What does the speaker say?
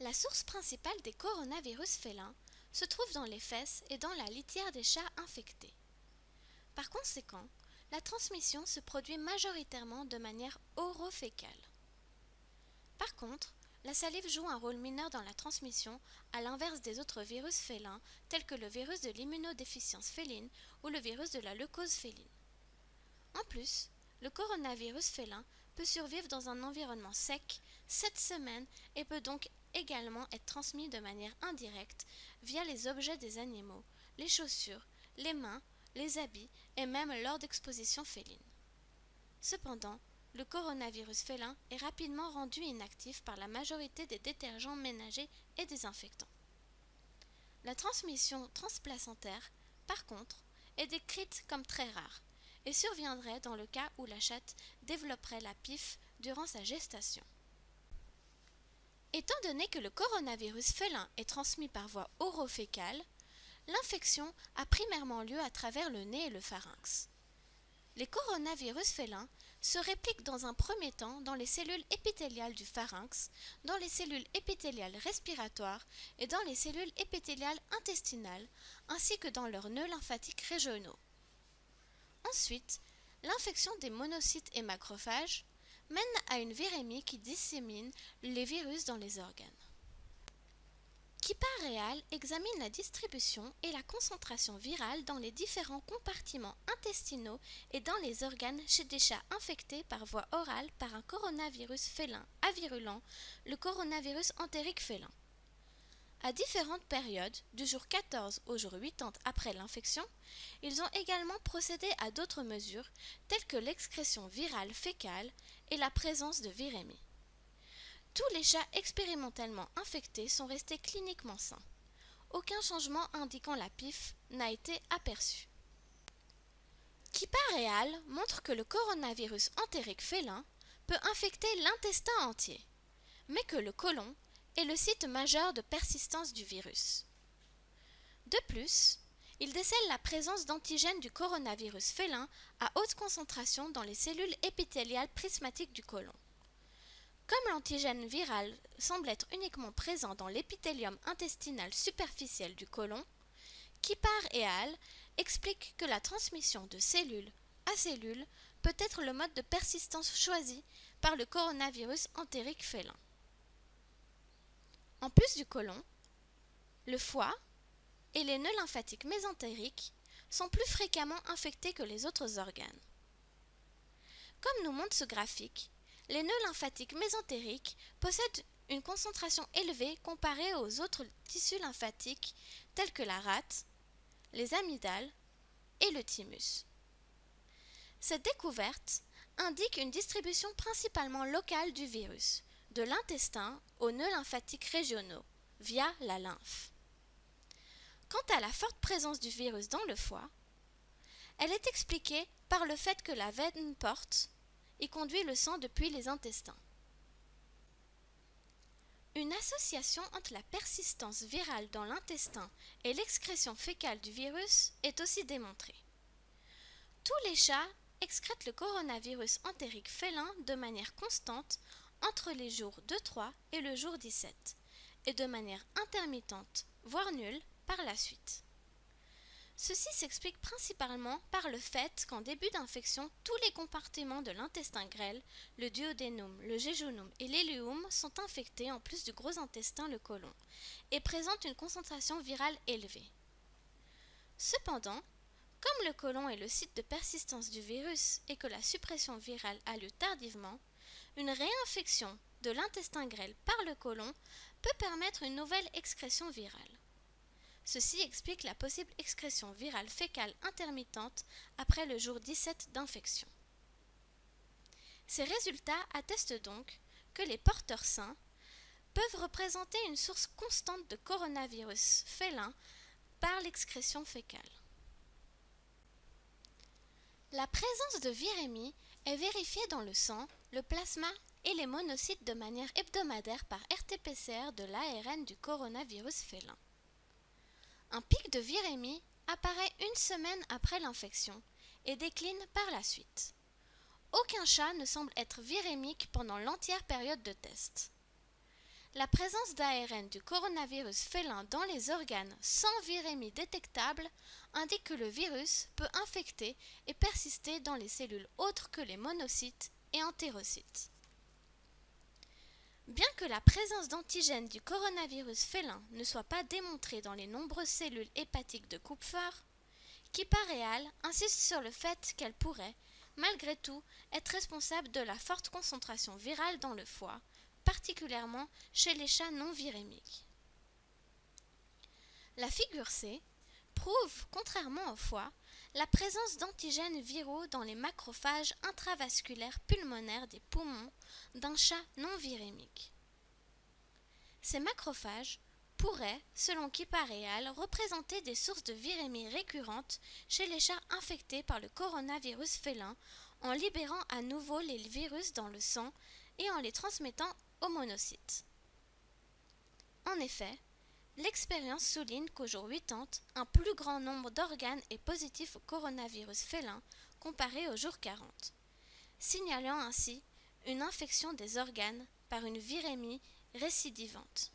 La source principale des coronavirus félins se trouve dans les fesses et dans la litière des chats infectés. Par conséquent, la transmission se produit majoritairement de manière orofécale. Par contre, la salive joue un rôle mineur dans la transmission, à l'inverse des autres virus félins tels que le virus de l'immunodéficience féline ou le virus de la leucose féline. En plus, le coronavirus félin peut survivre dans un environnement sec 7 semaines et peut donc également être transmis de manière indirecte via les objets des animaux, les chaussures, les mains, les habits et même lors d'expositions félines. Cependant, le coronavirus félin est rapidement rendu inactif par la majorité des détergents ménagers et désinfectants. La transmission transplacentaire, par contre, est décrite comme très rare et surviendrait dans le cas où la chatte développerait la PIF durant sa gestation. Étant donné que le coronavirus félin est transmis par voie orofécale, l'infection a primairement lieu à travers le nez et le pharynx. Les coronavirus félins se répliquent dans un premier temps dans les cellules épithéliales du pharynx, dans les cellules épithéliales respiratoires et dans les cellules épithéliales intestinales, ainsi que dans leurs nœuds lymphatiques régionaux. Ensuite, l'infection des monocytes et macrophages mène à une virémie qui dissémine les virus dans les organes. Kippa Real examine la distribution et la concentration virale dans les différents compartiments intestinaux et dans les organes chez des chats infectés par voie orale par un coronavirus félin avirulent, le coronavirus entérique félin. À différentes périodes, du jour 14 au jour 80 après l'infection, ils ont également procédé à d'autres mesures telles que l'excrétion virale fécale et la présence de virémie. Tous les chats expérimentalement infectés sont restés cliniquement sains. Aucun changement indiquant la PIF n'a été aperçu. Kippa Real montre que le coronavirus entérique félin peut infecter l'intestin entier, mais que le côlon est le site majeur de persistance du virus. De plus, il décèle la présence d'antigènes du coronavirus félin à haute concentration dans les cellules épithéliales prismatiques du côlon. Comme l'antigène viral semble être uniquement présent dans l'épithélium intestinal superficiel du côlon, Kippa et al. Expliquent que la transmission de cellule à cellule peut être le mode de persistance choisi par le coronavirus entérique félin. En plus du côlon, le foie et les nœuds lymphatiques mésentériques sont plus fréquemment infectés que les autres organes. Comme nous montre ce graphique, les nœuds lymphatiques mésentériques possèdent une concentration élevée comparée aux autres tissus lymphatiques tels que la rate, les amygdales et le thymus. Cette découverte indique une distribution principalement locale du virus, de l'intestin aux nœuds lymphatiques régionaux, via la lymphe. Quant à la forte présence du virus dans le foie, elle est expliquée par le fait que la veine porte y conduit le sang depuis les intestins. Une association entre la persistance virale dans l'intestin et l'excrétion fécale du virus est aussi démontrée. Tous les chats excrètent le coronavirus entérique félin de manière constante entre les jours 2-3 et le jour 17, et de manière intermittente, voire nulle, par la suite. Ceci s'explique principalement par le fait qu'en début d'infection, tous les compartiments de l'intestin grêle, le duodénum, le jéjunum et l'iléum sont infectés en plus du gros intestin, le côlon, et présentent une concentration virale élevée. Cependant, comme le côlon est le site de persistance du virus et que la suppression virale a lieu tardivement, une réinfection de l'intestin grêle par le côlon peut permettre une nouvelle excrétion virale. Ceci explique la possible excrétion virale fécale intermittente après le jour 17 d'infection. Ces résultats attestent donc que les porteurs sains peuvent représenter une source constante de coronavirus félin par l'excrétion fécale. La présence de virémie est vérifiée dans le sang, le plasma et les monocytes de manière hebdomadaire par RT-PCR de l'ARN du coronavirus félin. Un pic de virémie apparaît une semaine après l'infection et décline par la suite. Aucun chat ne semble être virémique pendant l'entière période de test. La présence d'ARN du coronavirus félin dans les organes sans virémie détectable indique que le virus peut infecter et persister dans les cellules autres que les monocytes et entérocytes. Bien que la présence d'antigènes du coronavirus félin ne soit pas démontrée dans les nombreuses cellules hépatiques de Kupffer, Kippa Real insiste sur le fait qu'elle pourrait, malgré tout, être responsable de la forte concentration virale dans le foie, particulièrement chez les chats non virémiques. La figure C prouve, contrairement au foie, la présence d'antigènes viraux dans les macrophages intravasculaires pulmonaires des poumons d'un chat non virémique. Ces macrophages pourraient, selon Kippa Real, représenter des sources de virémie récurrentes chez les chats infectés par le coronavirus félin en libérant à nouveau les virus dans le sang et en les transmettant aux monocytes. En effet, l'expérience souligne qu'au jour 80, un plus grand nombre d'organes est positif au coronavirus félin comparé au jour 40, signalant ainsi une infection des organes par une virémie récidivante.